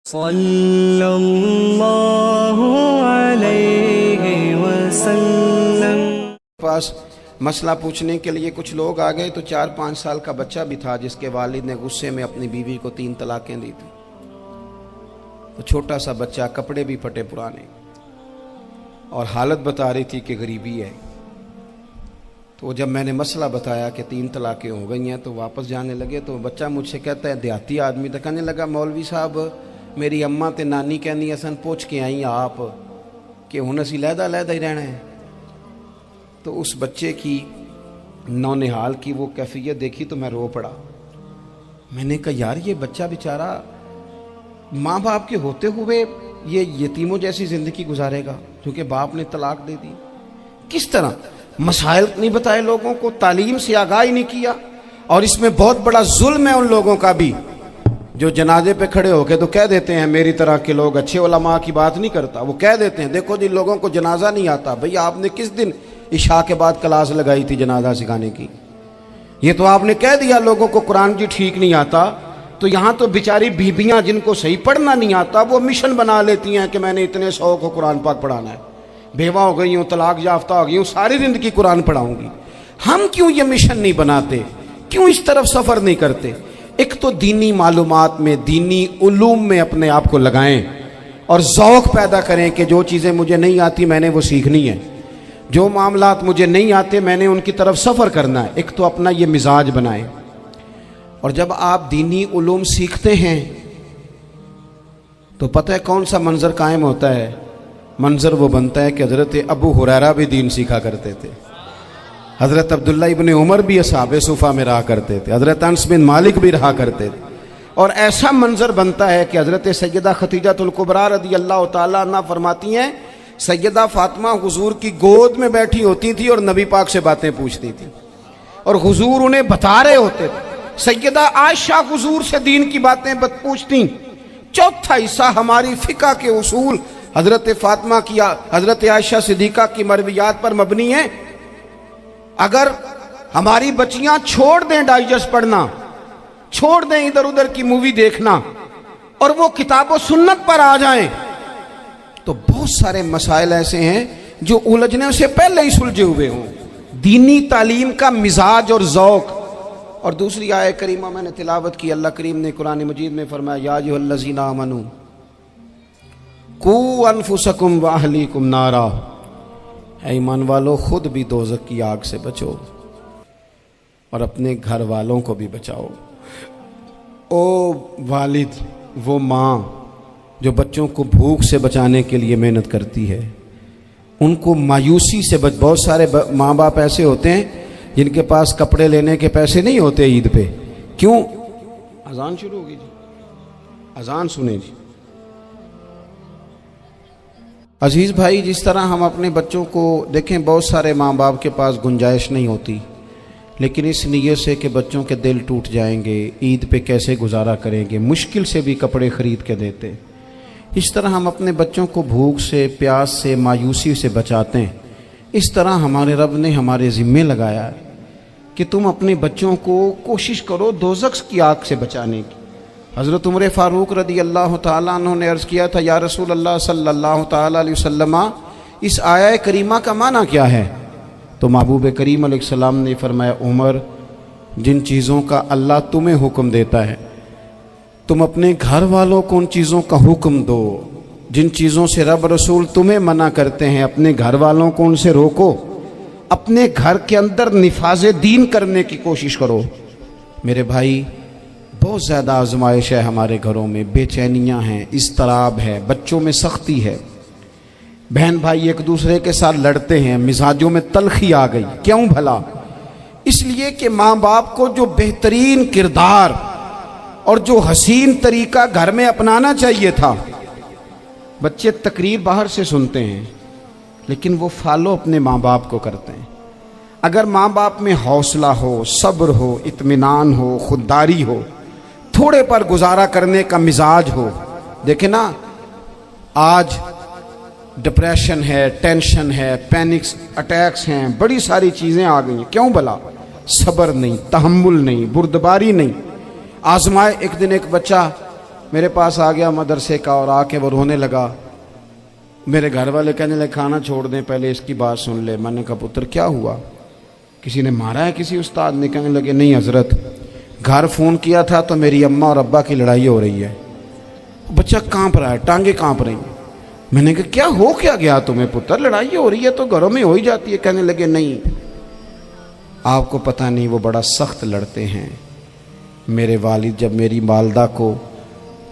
صلی اللہ علیہ وسلم۔ پاس مسئلہ پوچھنے کے لیے کچھ لوگ آ گئے تو 4-5 سال کا بچہ بھی تھا جس کے والد نے غصے میں اپنی بیوی کو 3 طلاقیں دی تھی۔ تو چھوٹا سا بچہ، کپڑے بھی پھٹے پرانے، اور حالت بتا رہی تھی کہ غریبی ہے۔ تو جب میں نے مسئلہ بتایا کہ 3 طلاقیں ہو گئی ہیں تو واپس جانے لگے، تو بچہ مجھ سے کہتا ہے، دیہاتی آدمی تو کہنے لگا، مولوی صاحب میری اماں تے نانی کہنی اسن پوچھ کے آئی آپ کہ ہن اسی لہدا لہدا ہی رہنا ہے۔ تو اس بچے کی نونہال کی وہ کیفیت دیکھی تو میں رو پڑا۔ میں نے کہا یار یہ بچہ بیچارہ ماں باپ کے ہوتے ہوئے یہ یتیموں جیسی زندگی گزارے گا کیونکہ باپ نے طلاق دے دی۔ کس طرح مسائل نہیں بتائے لوگوں کو، تعلیم سے آگاہی نہیں کیا۔ اور اس میں بہت بڑا ظلم ہے ان لوگوں کا بھی جو جنازے پہ کھڑے ہو کے تو کہہ دیتے ہیں، میری طرح کے لوگ اچھے علماء کی بات نہیں کرتا، وہ کہہ دیتے ہیں دیکھو جن لوگوں کو جنازہ نہیں آتا، بھئی آپ نے کس دن عشاء کے بعد کلاس لگائی تھی جنازہ سکھانے کی؟ یہ تو آپ نے کہہ دیا لوگوں کو قرآن جی ٹھیک نہیں آتا، تو یہاں تو بیچاری بیبیاں جن کو صحیح پڑھنا نہیں آتا وہ مشن بنا لیتی ہیں کہ میں نے اتنے 100 کو قرآن پاک پڑھانا ہے، بیوہ ہو گئی ہوں، طلاق یافتہ ہو گئی ہوں، ساری زندگی قرآن پڑھاؤں گی۔ ہم کیوں یہ مشن نہیں بناتے؟ کیوں اس طرف سفر نہیں کرتے؟ ایک تو دینی معلومات میں، دینی علوم میں اپنے آپ کو لگائیں اور ذوق پیدا کریں کہ جو چیزیں مجھے نہیں آتی میں نے وہ سیکھنی ہے، جو معاملات مجھے نہیں آتے میں نے ان کی طرف سفر کرنا ہے۔ ایک تو اپنا یہ مزاج بنائیں، اور جب آپ دینی علوم سیکھتے ہیں تو پتہ ہے کون سا منظر قائم ہوتا ہے؟ منظر وہ بنتا ہے کہ حضرت ابو ہریرہ بھی دین سیکھا کرتے تھے، حضرت عبداللہ ابن عمر بھی اصحاب صفہ میں رہا کرتے تھے، حضرت انس بن مالک بھی رہا کرتے تھے، اور ایسا منظر بنتا ہے کہ حضرت سیدہ خدیجہ الکبریٰ رضی اللہ تعالیٰ عنہ فرماتی ہیں سیدہ فاطمہ حضور کی گود میں بیٹھی ہوتی تھی اور نبی پاک سے باتیں پوچھتی تھی اور حضور انہیں بتا رہے ہوتے تھے۔ سیدہ عائشہ حضور سے دین کی باتیں پوچھتی۔ چوتھا حصہ ہماری فقہ کے اصول حضرت فاطمہ کی، حضرت عائشہ صدیقہ کی مرویات پر مبنی ہیں۔ اگر ہماری بچیاں چھوڑ دیں ڈائجسٹ پڑھنا، چھوڑ دیں ادھر ادھر کی مووی دیکھنا، اور وہ کتاب و سنت پر آ جائیں تو بہت سارے مسائل ایسے ہیں جو الجھنے سے پہلے ہی سلجھے ہوئے ہوں۔ دینی تعلیم کا مزاج اور ذوق۔ اور دوسری آیت کریمہ میں نے تلاوت کی، اللہ کریم نے قرآن مجید میں فرمایا، یا ایھا الذین آمنوا قوا انفسکم واہلیکم نارا، اے ایمان والو خود بھی دوزخ کی آگ سے بچو اور اپنے گھر والوں کو بھی بچاؤ۔ او والد، وہ ماں جو بچوں کو بھوک سے بچانے کے لیے محنت کرتی ہے، ان کو مایوسی سے بہت سارے ماں باپ ایسے ہوتے ہیں جن کے پاس کپڑے لینے کے پیسے نہیں ہوتے عید پہ۔ کیوں؟ اذان شروع ہوگی جی، اذان سنیں جی۔ عزیز بھائی، جس طرح ہم اپنے بچوں کو دیکھیں، بہت سارے ماں باپ کے پاس گنجائش نہیں ہوتی، لیکن اس نیت سے کہ بچوں کے دل ٹوٹ جائیں گے، عید پہ کیسے گزارا کریں گے، مشکل سے بھی کپڑے خرید کے دیتے۔ اس طرح ہم اپنے بچوں کو بھوک سے، پیاس سے، مایوسی سے بچاتے ہیں۔ اس طرح ہمارے رب نے ہمارے ذمے لگایا ہے کہ تم اپنے بچوں کو کوشش کرو دوزخ کی آگ سے بچانے کی۔ حضرت عمر فاروق رضی اللہ تعالیٰ عنہ نے عرض کیا تھا، یا رسول اللہ صلی اللہ تعالیٰ علیہ وسلم، اس آیہ کریمہ کا معنی کیا ہے؟ تو محبوب کریم علیہ السلام نے فرمایا، عمر، جن چیزوں کا اللہ تمہیں حکم دیتا ہے تم اپنے گھر والوں کو ان چیزوں کا حکم دو، جن چیزوں سے رب رسول تمہیں منع کرتے ہیں اپنے گھر والوں کو ان سے روکو، اپنے گھر کے اندر نفاذ دین کرنے کی کوشش کرو۔ میرے بھائی، بہت زیادہ آزمائش ہے ہمارے گھروں میں، بے چینیاں ہیں، اضطراب ہے، بچوں میں سختی ہے، بہن بھائی ایک دوسرے کے ساتھ لڑتے ہیں، مزاجوں میں تلخی آ گئی۔ کیوں بھلا؟ اس لیے کہ ماں باپ کو جو بہترین کردار اور جو حسین طریقہ گھر میں اپنانا چاہیے تھا، بچے تقریر باہر سے سنتے ہیں لیکن وہ فالو اپنے ماں باپ کو کرتے ہیں۔ اگر ماں باپ میں حوصلہ ہو، صبر ہو، اطمینان ہو، خودداری ہو، تھوڑے پر گزارا کرنے کا مزاج ہو۔ دیکھیں نا، آج ڈپریشن ہے، ٹینشن ہے، پینکس اٹیکس ہیں، بڑی ساری چیزیں آ گئی ہیں۔ کیوں بھلا؟ صبر نہیں، تحمل نہیں، بردباری نہیں۔ آزمائے ایک دن ایک بچہ میرے پاس آ گیا مدرسے کا اور آ کے وہ رونے لگا. میرے گھر والے کہنے لگے کھانا چھوڑ دیں پہلے اس کی بات سن لے. میں نے کہا پتر کیا ہوا, کسی نے مارا ہے کسی استاد نے؟ کہنے لگے نہیں حضرت, گھر فون کیا تھا تو میری اماں اور ابا کی لڑائی ہو رہی ہے. بچہ کانپ رہا ہے, ٹانگیں کانپ رہی ہیں. میں نے کہا کیا ہو کیا گیا تمہیں پتر, لڑائی ہو رہی ہے تو گھروں میں ہو ہی جاتی ہے. کہنے لگے نہیں آپ کو پتہ نہیں وہ بڑا سخت لڑتے ہیں. میرے والد جب میری والدہ کو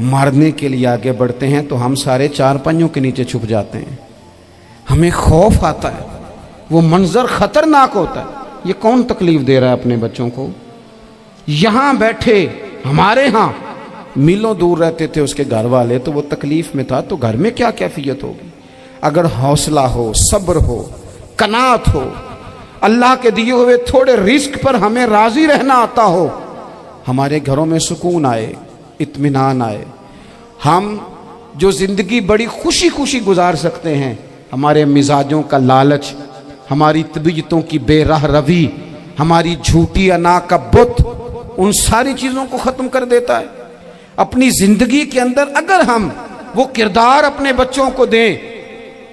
مارنے کے لیے آگے بڑھتے ہیں تو ہم سارے چارپائیوں کے نیچے چھپ جاتے ہیں, ہمیں خوف آتا ہے, وہ منظر خطرناک ہوتا ہے. یہ کون تکلیف دے رہا ہے اپنے بچوں کو؟ یہاں بیٹھے ہمارے ہاں میلوں دور رہتے تھے اس کے گھر والے, تو وہ تکلیف میں تھا, تو گھر میں کیا کیفیت ہوگی؟ اگر حوصلہ ہو, صبر ہو, قناعت ہو, اللہ کے دیے ہوئے تھوڑے رزق پر ہمیں راضی رہنا آتا ہو, ہمارے گھروں میں سکون آئے, اطمینان آئے. ہم جو زندگی بڑی خوشی خوشی گزار سکتے ہیں, ہمارے مزاجوں کا لالچ, ہماری طبیعتوں کی بے راہ روی, ہماری جھوٹی انا کا بت, ان ساری چیزوں کو ختم کر دیتا ہے. اپنی زندگی کے اندر اگر ہم وہ کردار اپنے بچوں کو دیں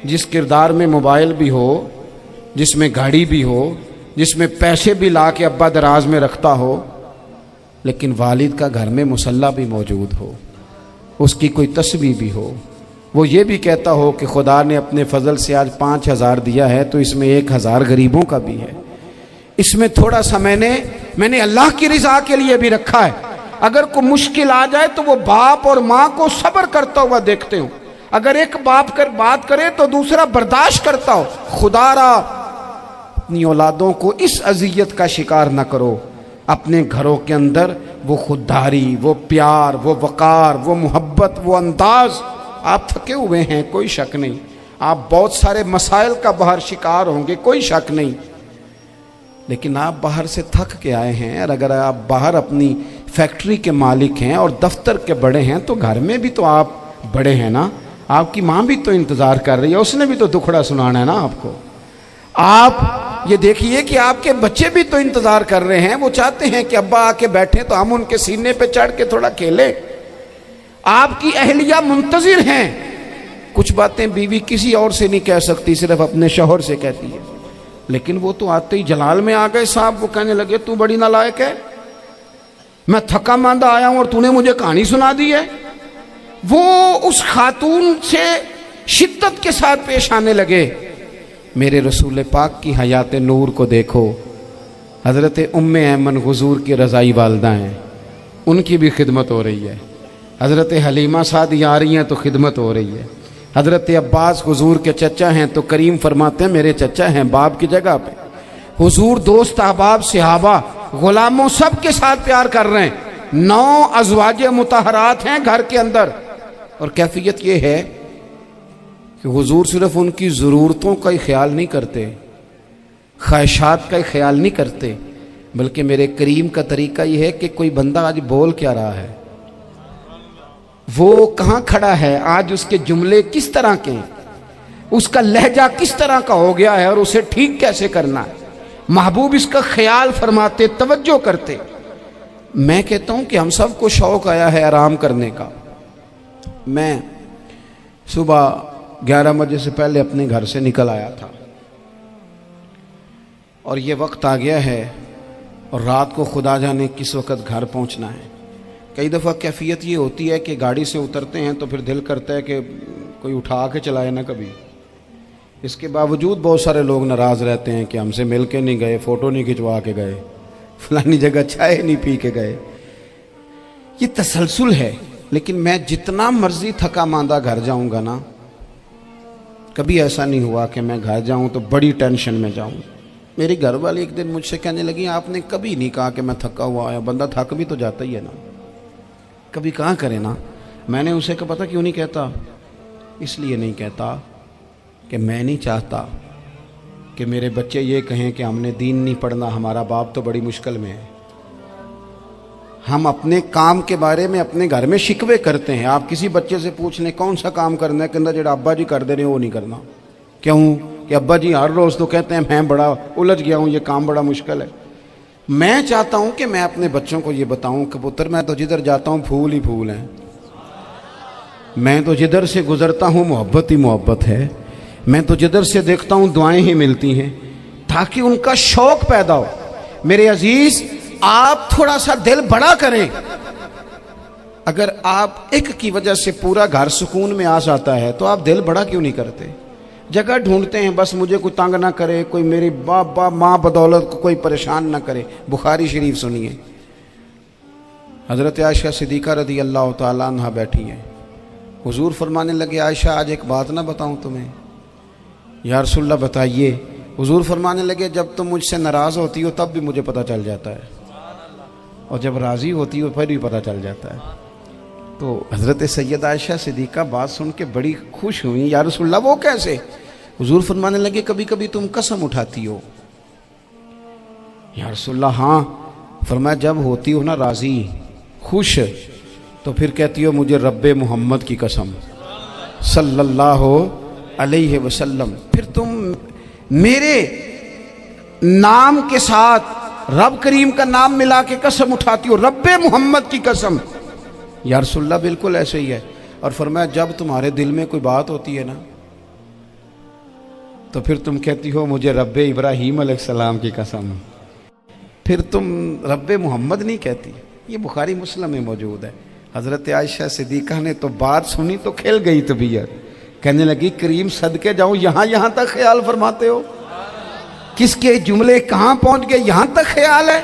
جس کردار میں موبائل بھی ہو, جس میں گاڑی بھی ہو, جس میں پیسے بھی لا کے ابا دراز میں رکھتا ہو, لیکن والد کا گھر میں مصلی بھی موجود ہو, اس کی کوئی تسبیح بھی ہو, وہ یہ بھی کہتا ہو کہ خدا نے اپنے فضل سے آج 5,000 دیا ہے تو اس میں 1,000 غریبوں کا بھی ہے, اس میں تھوڑا سا میں نے اللہ کی رضا کے لیے بھی رکھا ہے. اگر کوئی مشکل آ جائے تو وہ باپ اور ماں کو صبر کرتا ہوا دیکھتے ہوں. اگر ایک باپ کر بات کرے تو دوسرا برداشت کرتا ہو. خدا را اپنی اولادوں کو اس اذیت کا شکار نہ کرو. اپنے گھروں کے اندر وہ خودداری, وہ پیار, وہ وقار, وہ محبت, وہ انداز. آپ تھکے ہوئے ہیں کوئی شک نہیں, آپ بہت سارے مسائل کا باہر شکار ہوں گے کوئی شک نہیں, لیکن آپ باہر سے تھک کے آئے ہیں. اور اگر آپ باہر اپنی فیکٹری کے مالک ہیں اور دفتر کے بڑے ہیں تو گھر میں بھی تو آپ بڑے ہیں نا. آپ کی ماں بھی تو انتظار کر رہی ہے, اس نے بھی تو دکھڑا سنانا ہے نا آپ کو. آپ یہ دیکھیے کہ آپ کے بچے بھی تو انتظار کر رہے ہیں, وہ چاہتے ہیں کہ ابا آ کے بیٹھیں تو ہم ان کے سینے پہ چڑھ کے تھوڑا کھیلیں. آپ کی اہلیہ منتظر ہیں. کچھ باتیں بیوی کسی اور سے نہیں کہہ سکتی, صرف اپنے شوہر سے کہتی ہے. لیکن وہ تو آتے ہی جلال میں آ گئے صاحب. وہ کہنے لگے تو بڑی نالائق ہے, میں تھکا ماندہ آیا ہوں اور تو نے مجھے کہانی سنا دی ہے. وہ اس خاتون سے شدت کے ساتھ پیش آنے لگے. میرے رسول پاک کی حیات نور کو دیکھو, حضرت ام ایمن حضور کی رضائی والدہ ہیں, ان کی بھی خدمت ہو رہی ہے. حضرت حلیمہ سعدی آ رہی ہیں تو خدمت ہو رہی ہے. حضرت عباس حضور کے چچا ہیں تو کریم فرماتے ہیں میرے چچا ہیں باپ کی جگہ پہ. حضور دوست احباب صحابہ غلاموں سب کے ساتھ پیار کر رہے ہیں. 9 ازواج مطہرات ہیں گھر کے اندر, اور کیفیت یہ ہے کہ حضور صرف ان کی ضرورتوں کا ہی خیال نہیں کرتے, خواہشات کا ہی خیال نہیں کرتے, بلکہ میرے کریم کا طریقہ یہ ہے کہ کوئی بندہ آج بول کیا رہا ہے, وہ کہاں کھڑا ہے آج, اس کے جملے کس طرح کے ہیں, اس کا لہجہ کس طرح کا ہو گیا ہے اور اسے ٹھیک کیسے کرنا ہے. محبوب اس کا خیال فرماتے, توجہ کرتے. میں کہتا ہوں کہ ہم سب کو شوق آیا ہے آرام کرنے کا. میں صبح 11 بجے سے پہلے اپنے گھر سے نکل آیا تھا, اور یہ وقت آ گیا ہے اور رات کو خدا جانے کس وقت گھر پہنچنا ہے. کئی دفعہ کیفیت یہ ہوتی ہے کہ گاڑی سے اترتے ہیں تو پھر دل کرتا ہے کہ کوئی اٹھا کے چلائے نہ کبھی. اس کے باوجود بہت سارے لوگ ناراض رہتے ہیں کہ ہم سے مل کے نہیں گئے, فوٹو نہیں کھنچوا کے گئے, فلانی جگہ چائے نہیں پی کے گئے. یہ تسلسل ہے. لیکن میں جتنا مرضی تھکا ماندہ گھر جاؤں گا نا, کبھی ایسا نہیں ہوا کہ میں گھر جاؤں تو بڑی ٹینشن میں جاؤں. میری گھر والی ایک دن مجھ سے کہنے لگی آپ نے کبھی نہیں کہا کہ میں تھکا ہوا آیا. بندہ تھک بھی تو جاتا ہی ہے نا, کبھی کہاں کرے نا. میں نے اسے کہا پتہ کیوں نہیں کہتا, اس لیے نہیں کہتا کہ میں نہیں چاہتا کہ میرے بچے یہ کہیں کہ ہم نے دین نہیں پڑھنا, ہمارا باپ تو بڑی مشکل میں ہے. ہم اپنے کام کے بارے میں اپنے گھر میں شکوے کرتے ہیں. آپ کسی بچے سے پوچھ لیں کون سا کام کرنا ہے, کہنا جڑا ابا جی کر دے رہے ہیں وہ نہیں کرنا. کیوں کہ ابا جی ہر روز تو کہتے ہیں میں بڑا الجھ گیا ہوں, یہ کام بڑا مشکل ہے. میں چاہتا ہوں کہ میں اپنے بچوں کو یہ بتاؤں کہ پتر میں تو جدھر جاتا ہوں پھول ہی پھول ہیں. میں تو جدھر سے گزرتا ہوں محبت ہی محبت ہے، میں تو جدھر سے دیکھتا ہوں دعائیں ہی ملتی ہیں، تاکہ ان کا شوق پیدا ہو۔ میرے عزیز، آپ تھوڑا سا دل بڑا کریں۔ اگر آپ ایک کی وجہ سے پورا گھر سکون میں آ جاتا ہے تو آپ دل بڑا کیوں نہیں کرتے؟ جگہ ڈھونڈتے ہیں بس مجھے کوئی تنگ نہ کرے، کوئی میری باپ ماں بدولت کو کوئی پریشان نہ کرے۔ بخاری شریف سنیے، حضرت عائشہ صدیقہ رضی اللہ تعالیٰ عنہ بیٹھی ہیں، حضور فرمانے لگے عائشہ آج ایک بات نہ بتاؤں تمہیں؟ یا رسول اللہ بتائیے۔ حضور فرمانے لگے جب تم مجھ سے ناراض ہوتی ہو تب بھی مجھے پتہ چل جاتا ہے، اور جب راضی ہوتی ہو پھر بھی پتہ چل جاتا ہے۔ تو حضرت سید عائشہ صدیقہ بات سن کے بڑی خوش ہوئیں، یا رسول اللہ وہ کیسے؟ حضور فرمانے لگے کبھی کبھی تم قسم اٹھاتی ہو۔ یا رسول اللہ ہاں۔ فرمایا جب ہوتی ہو نا راضی، خوش، تو پھر کہتی ہو مجھے رب محمد کی قسم صلی اللہ علیہ وسلم، پھر تم میرے نام کے ساتھ رب کریم کا نام ملا کے قسم اٹھاتی ہو، رب محمد کی قسم۔ یا رسول اللہ بالکل ایسے ہی ہے۔ اور فرمایا جب تمہارے دل میں کوئی بات ہوتی ہے نا تو پھر تم کہتی ہو مجھے رب ابراہیم علیہ السلام کی قسم، پھر تم رب محمد نہیں کہتی۔ یہ بخاری مسلم میں موجود ہے۔ حضرت عائشہ صدیقہ نے تو بات سنی تو کھل گئی طبیعت، کہنے لگی کریم صدقے جاؤں، یہاں تک خیال فرماتے ہو؟ کس کے جملے کہاں پہنچ گئے، یہاں تک خیال ہے؟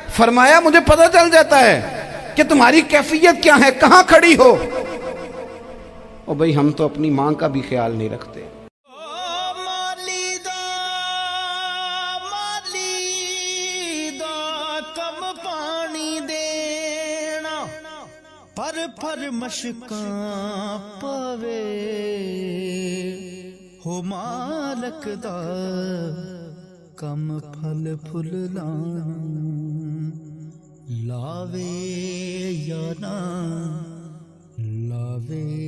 فرمایا مجھے پتہ چل جاتا ہے کہ تمہاری کیفیت کیا ہے، کہاں کھڑی ہو۔ او بھئی ہم تو اپنی ماں کا بھی خیال نہیں رکھتے۔ پر مشکاں پاوے ہو مالک دا کم پھل پھل لاوے یا نہ لاوے۔